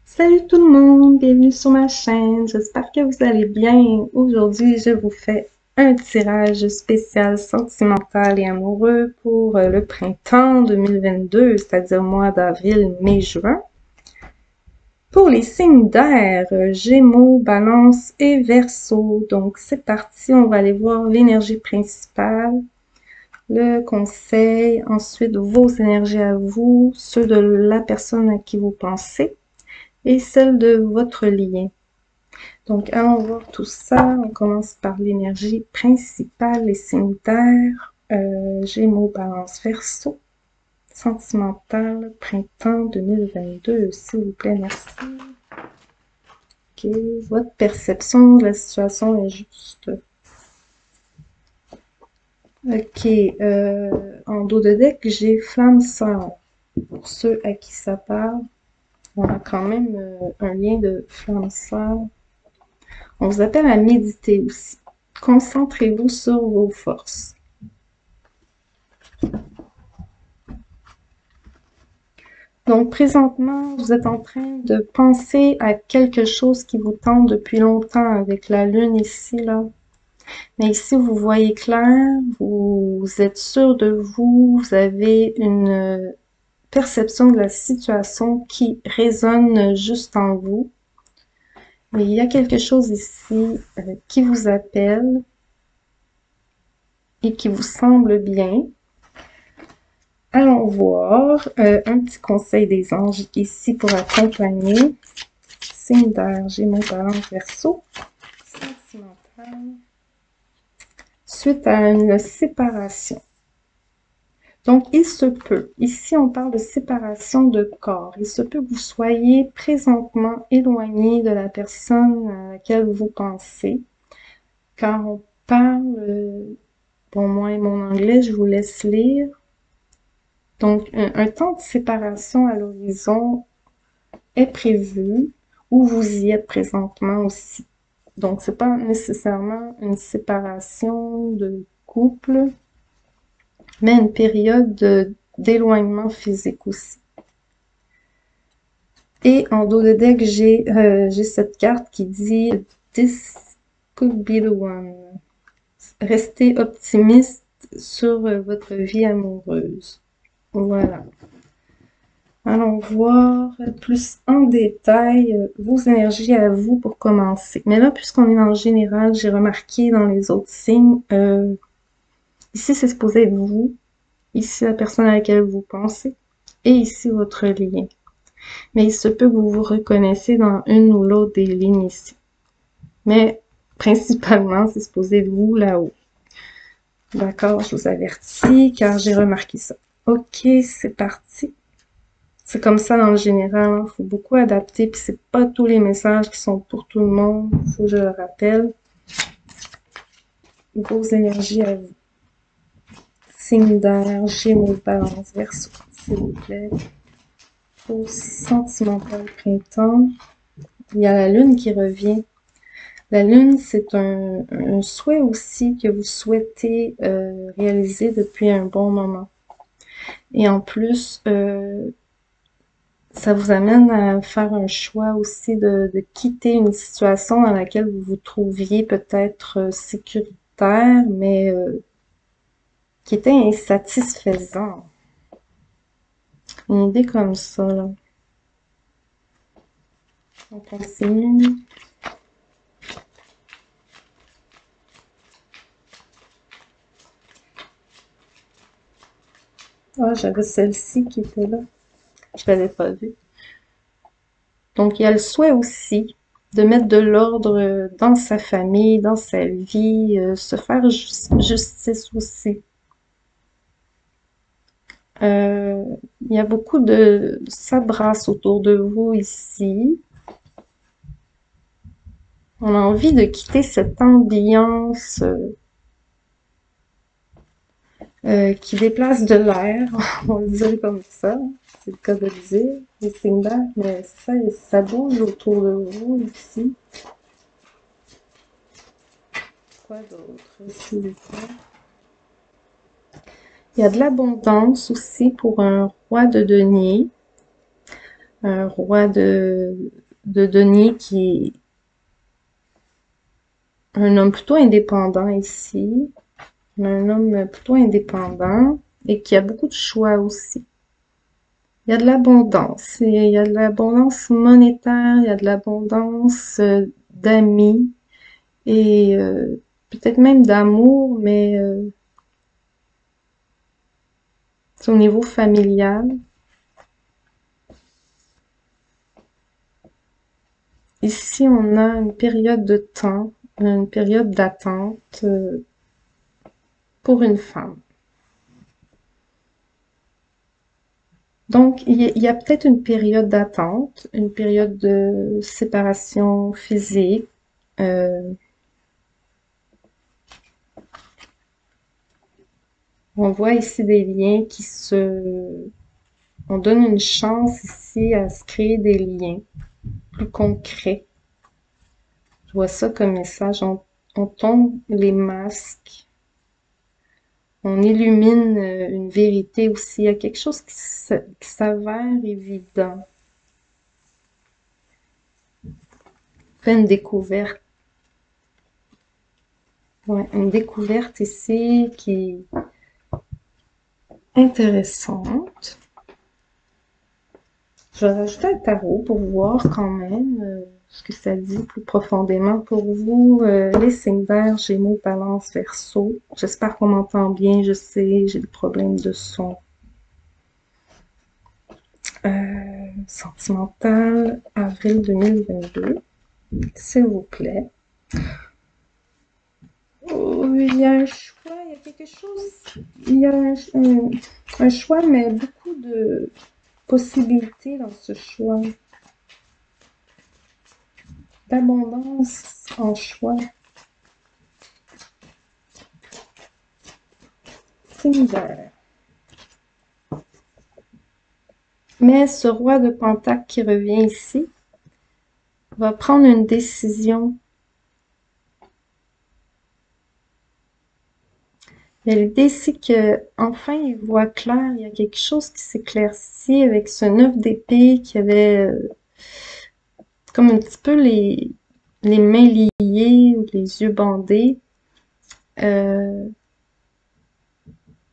Salut tout le monde, bienvenue sur ma chaîne, j'espère que vous allez bien. Aujourd'hui, je vous fais un tirage spécial sentimental et amoureux pour le printemps 2022, c'est-à-dire mois d'avril, mai, juin. Pour les signes d'air, Gémeaux, Balance et Verseau. Donc c'est parti, on va aller voir l'énergie principale, le conseil, ensuite vos énergies à vous, ceux de la personne à qui vous pensez et celle de votre lien. Donc, allons voir tout ça. On commence par l'énergie principale, les signes d'air, Gémeaux, Balance, Verseau, sentimental, printemps 2022, s'il vous plaît, merci. Ok, votre perception de la situation est juste. Ok, en dos de deck, j'ai Flamme Sœur. Pour ceux à qui ça parle, on a quand même un lien de Flamme Sœur. On vous appelle à méditer aussi. Concentrez-vous sur vos forces. Donc, présentement, vous êtes en train de penser à quelque chose qui vous tente depuis longtemps avec la lune ici, là. Mais ici, vous voyez clair, vous êtes sûr de vous, vous avez une perception de la situation qui résonne juste en vous. Mais il y a quelque chose ici qui vous appelle et qui vous semble bien. Allons voir un petit conseil des anges ici pour accompagner. Signe d'air, Gémeaux, Balance, Verseau. Sentimental. Suite à une séparation. Donc, il se peut, ici on parle de séparation de corps, il se peut que vous soyez présentement éloigné de la personne à laquelle vous pensez. Quand on parle, bon, moi et mon anglais, je vous laisse lire. Donc, un temps de séparation à l'horizon est prévu ou vous y êtes présentement aussi. Donc, c'est pas nécessairement une séparation de couple, mais une période d'éloignement physique aussi. Et en dos de deck, j'ai cette carte qui dit « This could be the one ». Restez optimiste sur votre vie amoureuse. Voilà. Allons voir plus en détail vos énergies à vous pour commencer. Mais là, puisqu'on est dans le général, j'ai remarqué dans les autres signes, ici c'est supposé être vous, ici la personne à laquelle vous pensez, et ici votre lien. Mais il se peut que vous vous reconnaissiez dans une ou l'autre des lignes ici. Mais principalement, c'est supposé être vous là-haut. D'accord, je vous avertis car j'ai remarqué ça. Ok, c'est parti. C'est comme ça dans le général, il faut beaucoup adapter, puis c'est pas tous les messages qui sont pour tout le monde, faut que je le rappelle. Vos énergies à vous. Signe d'air, Gémeaux, Balance, Verseau, s'il vous plaît. Pour sentimental printemps, il y a la lune qui revient. La lune, c'est un souhait aussi que vous souhaitez réaliser depuis un bon moment. Et en plus, ça vous amène à faire un choix aussi de quitter une situation dans laquelle vous vous trouviez peut-être sécuritaire, mais qui était insatisfaisant. Une idée comme ça, là. On continue. Ah, j'avais celle-ci qui était là. Je l'avais pas vue. Donc, il y a le souhait aussi de mettre de l'ordre dans sa famille, dans sa vie, se faire justice aussi. Il y a beaucoup de s'abrace autour de vous ici. On a envie de quitter cette ambiance qui déplace de l'air, on le dirait comme ça. C'est le cas de le dire, les signes d'air, mais ça bouge autour de vous ici. Quoi d'autre, s'il vous plaît? Il y a de l'abondance aussi pour un roi de denier. Un roi de denier qui est un homme plutôt indépendant ici. Un homme plutôt indépendant et qui a beaucoup de choix aussi. Il y a de l'abondance. Il y a de l'abondance monétaire, il y a de l'abondance d'amis et peut-être même d'amour, mais c'est au niveau familial. Ici, on a une période de temps, une période d'attente pour une femme. Donc, il y a peut-être une période d'attente, une période de séparation physique. euh, on voit ici des liens qui se... On donne une chance ici à se créer des liens plus concrets. Je vois ça comme message. On tombe les masques. On illumine une vérité aussi. Il y a quelque chose qui s'avère évident. On fait une découverte. Ouais, une découverte ici qui est intéressante. Je vais rajouter un tarot pour voir quand même ce que ça dit plus profondément pour vous, les signes d'air, Gémeaux, Balance, Verseau. J'espère qu'on m'entend bien, je sais, j'ai des problèmes de son. Sentimental, avril 2022, s'il vous plaît. Oh, il y a un choix, il y a quelque chose, il y a un choix, mais beaucoup de possibilités dans ce choix. D'abondance en choix. Similaire. Mais ce roi de Pentacle qui revient ici va prendre une décision. Il y a l'idée ici que enfin il voit clair, il y a quelque chose qui s'éclaircit avec ce 9 d'épée qui avait comme un petit peu les mains liées ou les yeux bandés. Euh,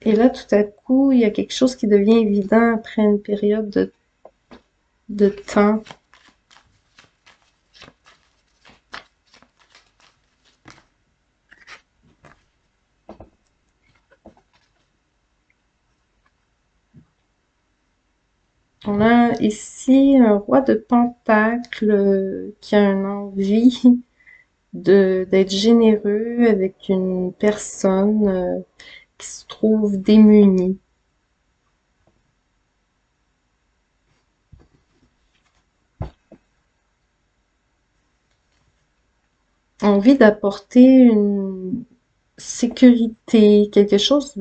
et là, tout à coup, il y a quelque chose qui devient évident après une période de temps. On a ici un roi de Pentacle qui a une envie d'être généreux avec une personne qui se trouve démunie. Envie d'apporter une sécurité, quelque chose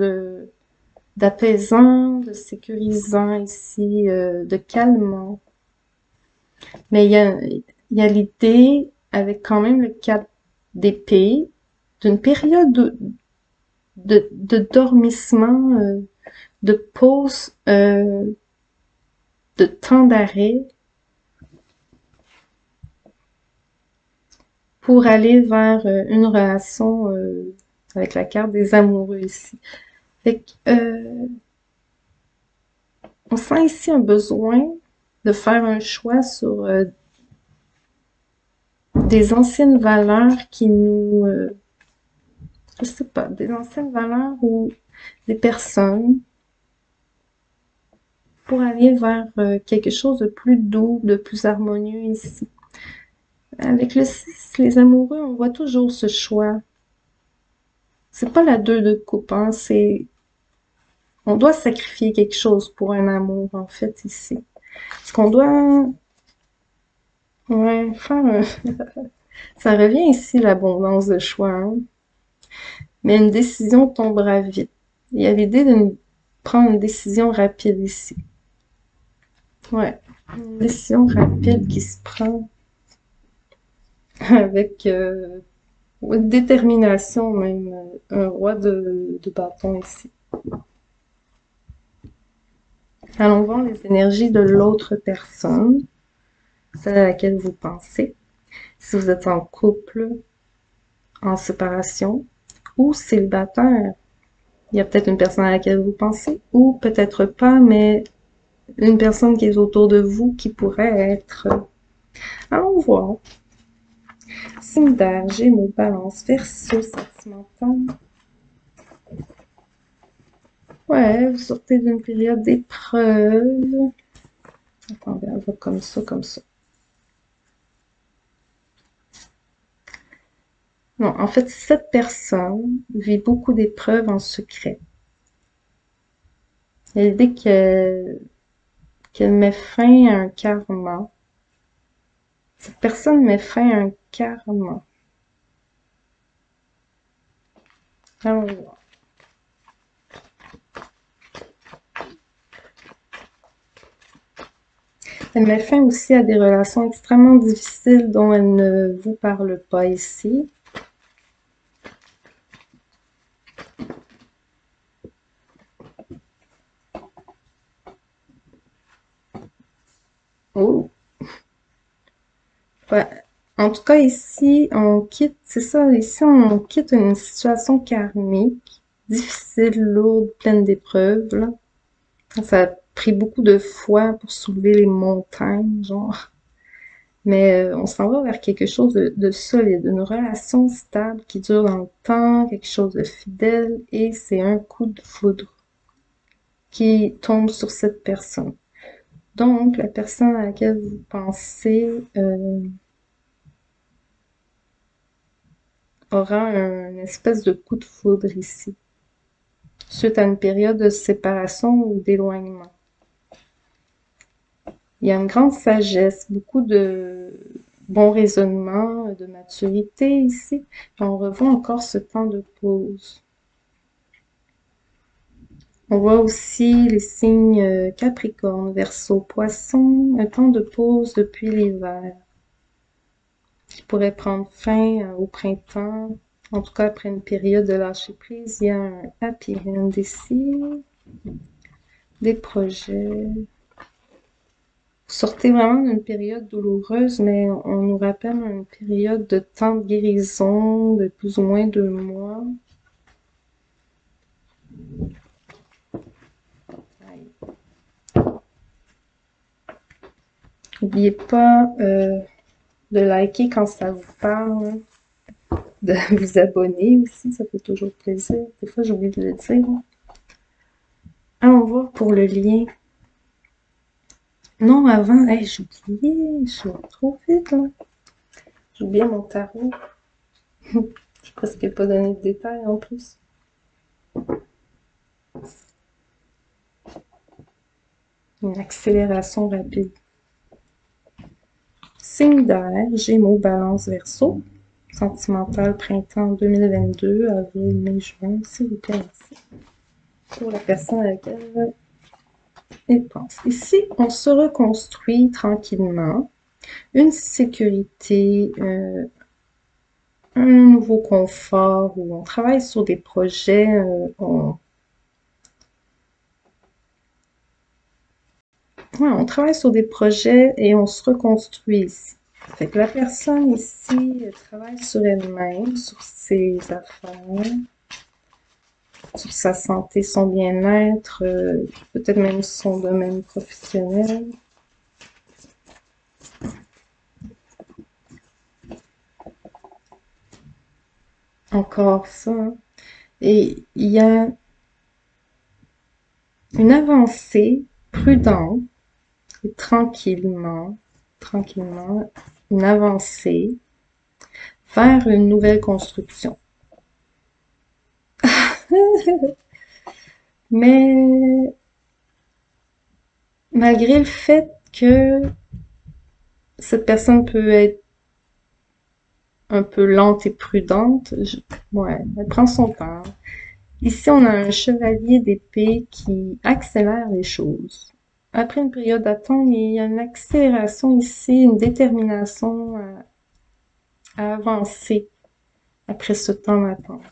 d'apaisant, de sécurisant ici, de calmant. Mais il y a l'idée, avec quand même le 4 d'épée, d'une période de dormissement, de pause, de temps d'arrêt pour aller vers une relation avec la carte des amoureux ici. Fait que, on sent ici un besoin de faire un choix sur des anciennes valeurs qui nous, je sais pas, des anciennes valeurs ou des personnes pour aller vers quelque chose de plus doux, de plus harmonieux ici. Avec le 6, les amoureux, on voit toujours ce choix. C'est pas la 2 de coupe, hein, c'est... On doit sacrifier quelque chose pour un amour, en fait, ici. Est-ce qu'on doit... Ouais, faire un... Ça revient ici, l'abondance de choix, hein. Mais une décision tombera vite. Il y a l'idée de prendre une décision rapide ici. Ouais, une décision rapide qui se prend avec détermination même. Un roi de bâton ici. Allons voir les énergies de l'autre personne, celle à laquelle vous pensez. Si vous êtes en couple, en séparation ou célibataire, il y a peut-être une personne à laquelle vous pensez ou peut-être pas, mais une personne qui est autour de vous qui pourrait être. Allons voir. Signe d'air, Gémeaux, Balance, Verseau, sentimental. Ouais, vous sortez d'une période d'épreuve. Attendez, on va comme ça, comme ça. Non, en fait, cette personne vit beaucoup d'épreuves en secret. Elle dit qu'elle met fin à un karma. Cette personne met fin à un karma. Allons voir. Elle met fin aussi à des relations extrêmement difficiles dont elle ne vous parle pas ici. Oh! Ouais. En tout cas, ici, on quitte, c'est ça, ici, on quitte une situation karmique, difficile, lourde, pleine d'épreuves, là. Ça a pris beaucoup de foi pour soulever les montagnes, genre. Mais on s'en va vers quelque chose de solide, une relation stable qui dure dans le temps, quelque chose de fidèle, et c'est un coup de foudre qui tombe sur cette personne. Donc, la personne à laquelle vous pensez aura un espèce de coup de foudre ici, suite à une période de séparation ou d'éloignement. Il y a une grande sagesse, beaucoup de bon raisonnement, de maturité ici. On revoit encore ce temps de pause. On voit aussi les signes Capricorne, Verseau, Poisson, un temps de pause depuis l'hiver qui pourrait prendre fin au printemps. En tout cas, après une période de lâcher prise, il y a un happy end ici, des projets. Vous sortez vraiment d'une période douloureuse, mais on nous rappelle une période de temps de guérison de plus ou moins 2 mois. N'oubliez pas de liker quand ça vous parle, de vous abonner aussi, ça fait toujours plaisir. Des fois, j'oublie de le dire. Allons voir pour le lien. Non, avant, hey, j'ai oublié, je vais trop vite, là. J'ai oublié mon tarot. Je presque pas donné de détails en plus. Une accélération rapide. Signe d'air, Gémeaux, Balance, Verseau. Sentimental, printemps 2022, avril, mai, juin, s'il vous plaît, merci. Pour la personne à laquelle elle pense. Ici, on se reconstruit tranquillement. Une sécurité, un nouveau confort, où on travaille sur des projets, on travaille sur des projets et on se reconstruit ici. Fait que la personne ici travaille sur elle-même, sur ses affaires, sur sa santé, son bien-être, peut-être même son domaine professionnel. Encore ça, hein. Et il y a une avancée prudente et tranquillement, une avancée vers une nouvelle construction. Mais malgré le fait que cette personne peut être un peu lente et prudente, ouais, elle prend son temps. Ici, on a un chevalier d'épée qui accélère les choses. Après une période d'attente, il y a une accélération ici, une détermination à avancer après ce temps d'attente.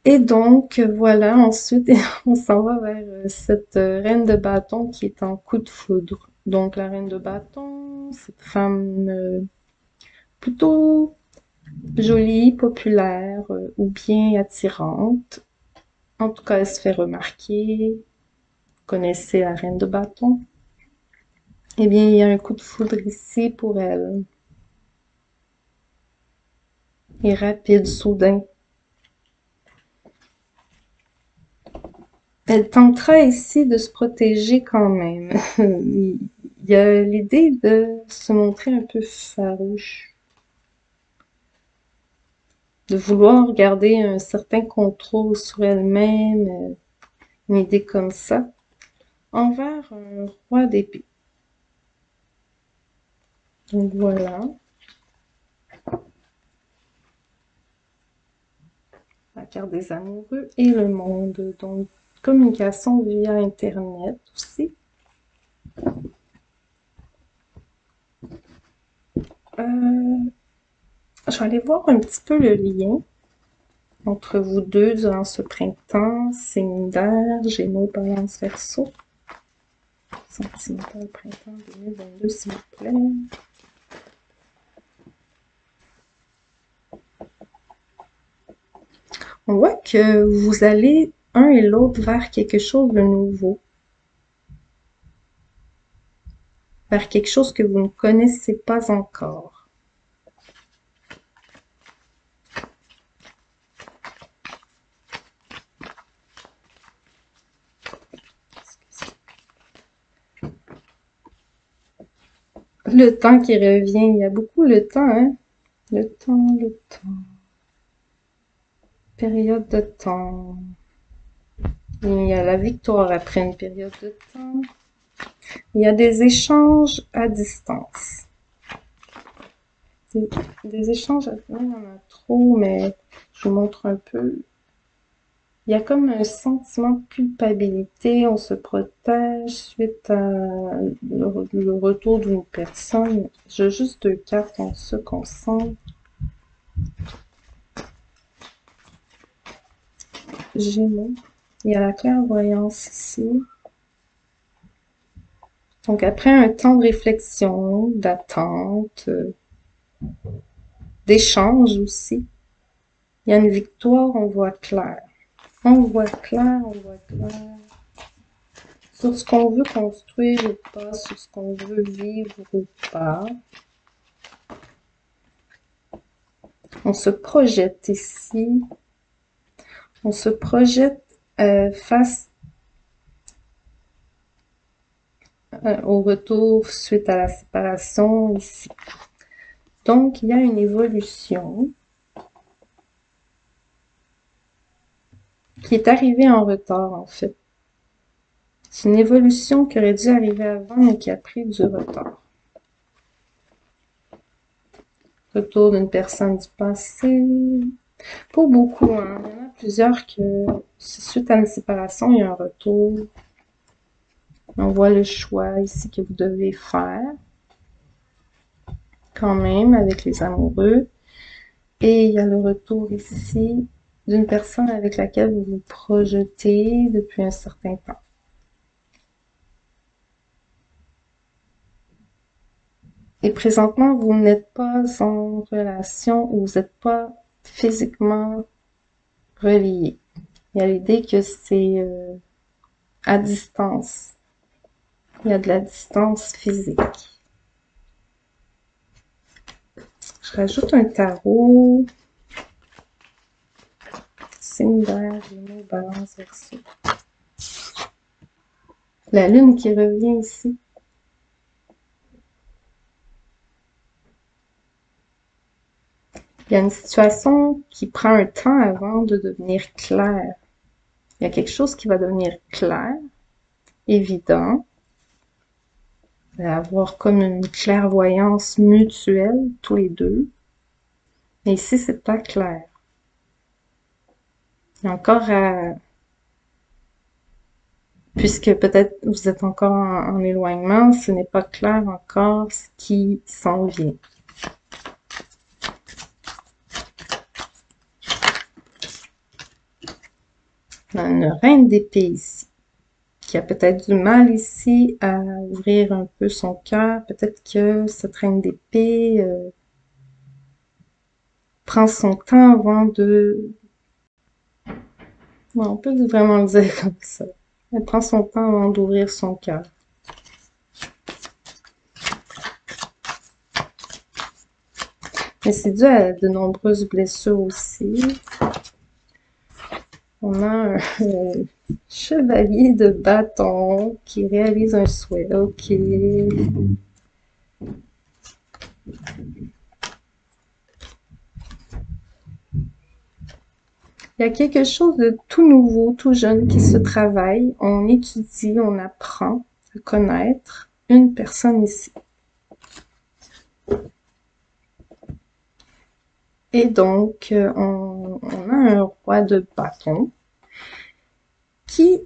Et donc, voilà, ensuite, on s'en va vers cette reine de bâton qui est en coup de foudre. Donc, la reine de bâton, cette femme plutôt jolie, populaire ou bien attirante. En tout cas, elle se fait remarquer. Vous connaissez la reine de bâton? Eh bien, il y a un coup de foudre ici pour elle. Et rapide, soudain. Elle tentera ici de se protéger quand même. Il y a l'idée de se montrer un peu farouche, de vouloir garder un certain contrôle sur elle-même, une idée comme ça, envers un roi d'épée. Donc voilà, la carte des amoureux et le monde. Donc, communication via Internet aussi. Je vais aller voir un petit peu le lien entre vous deux durant ce printemps, signe d'air, Gémeaux, Balance, Verseau. Sentimental printemps 2022, s'il vous plaît. On voit que vous allez un et l'autre vers quelque chose de nouveau, vers quelque chose que vous ne connaissez pas encore. Le temps qui revient, il y a beaucoup le temps, hein? Le temps, le temps. Période de temps. Il y a la victoire après une période de temps. Il y a des échanges à distance. Des échanges, il y en a trop, mais je vous montre un peu. Il y a comme un sentiment de culpabilité, on se protège suite à le retour d'une personne. J'ai juste deux cartes, on se concentre. Gémeaux. Il y a la clairvoyance ici. Donc après un temps de réflexion, d'attente, d'échange aussi, il y a une victoire, on voit clair. On voit clair, on voit clair. Sur ce qu'on veut construire ou pas, sur ce qu'on veut vivre ou pas. On se projette ici. On se projette face au retour suite à la séparation ici. Donc, il y a une évolution qui est arrivée en retard, en fait. C'est une évolution qui aurait dû arriver avant, mais qui a pris du retard. Retour d'une personne du passé. Pour beaucoup, hein. Il y en a plusieurs que, suite à une séparation, il y a un retour. On voit le choix ici que vous devez faire, quand même, avec les amoureux. Et il y a le retour ici d'une personne avec laquelle vous vous projetez depuis un certain temps. Et présentement, vous n'êtes pas en relation ou vous n'êtes pas physiquement relié. Il y a l'idée que c'est à distance. Il y a de la distance physique. Je rajoute un tarot. Signe d'air, Gémeaux, Balance, Verseau. La lune qui revient ici. Il y a une situation qui prend un temps avant de devenir claire. Il y a quelque chose qui va devenir clair, évident. Vous allez avoir comme une clairvoyance mutuelle, tous les deux. Mais ici, c'est pas clair. Il y a encore à... Puisque peut-être vous êtes encore en éloignement, ce n'est pas clair encore ce qui s'en vient. On a une reine d'épée ici, qui a peut-être du mal ici à ouvrir un peu son cœur. Peut-être que cette reine d'épée prend son temps avant de... Ouais, on peut vraiment le dire comme ça. Elle prend son temps avant d'ouvrir son cœur. Mais c'est dû à de nombreuses blessures aussi. On a un chevalier de bâton qui réalise un souhait. Ok. Il y a quelque chose de tout nouveau, tout jeune qui se travaille. On étudie, on apprend à connaître une personne ici. Et donc, on a un roi de bâton qui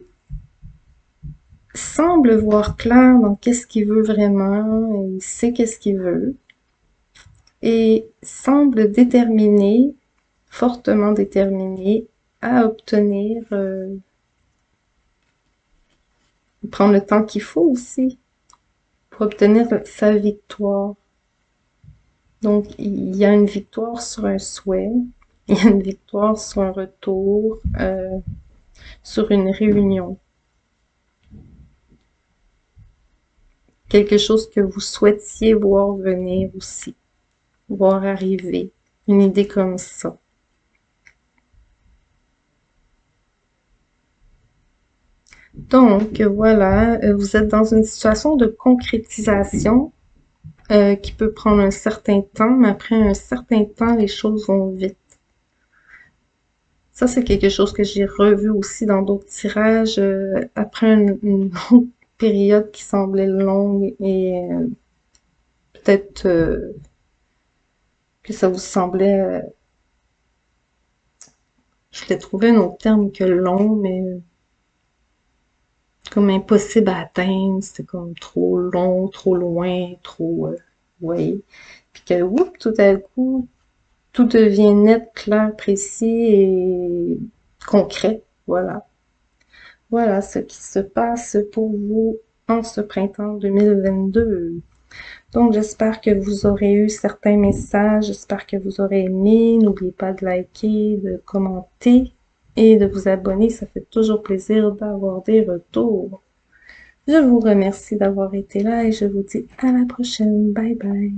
semble voir clair dans qu'est-ce qu'il veut vraiment, il sait qu'est-ce qu'il veut, et semble déterminé, fortement déterminé, à obtenir, prendre le temps qu'il faut aussi pour obtenir sa victoire. Donc, il y a une victoire sur un souhait, il y a une victoire sur un retour, sur une réunion. Quelque chose que vous souhaitiez voir venir aussi, voir arriver. Une idée comme ça. Donc, voilà, vous êtes dans une situation de concrétisation qui peut prendre un certain temps, mais après un certain temps, les choses vont vite. Ça, c'est quelque chose que j'ai revu aussi dans d'autres tirages après une longue période qui semblait longue et peut-être que ça vous semblait, je voulais trouver un autre terme que long, mais comme impossible à atteindre, c'était comme trop long, trop loin, trop, ouais. Puis que, oups, tout à coup, tout devient net, clair, précis et concret. Voilà. Voilà ce qui se passe pour vous en ce printemps 2022. Donc, j'espère que vous aurez eu certains messages, j'espère que vous aurez aimé. N'oubliez pas de liker, de commenter et de vous abonner. Ça fait toujours plaisir d'avoir des retours. Je vous remercie d'avoir été là et je vous dis à la prochaine. Bye bye.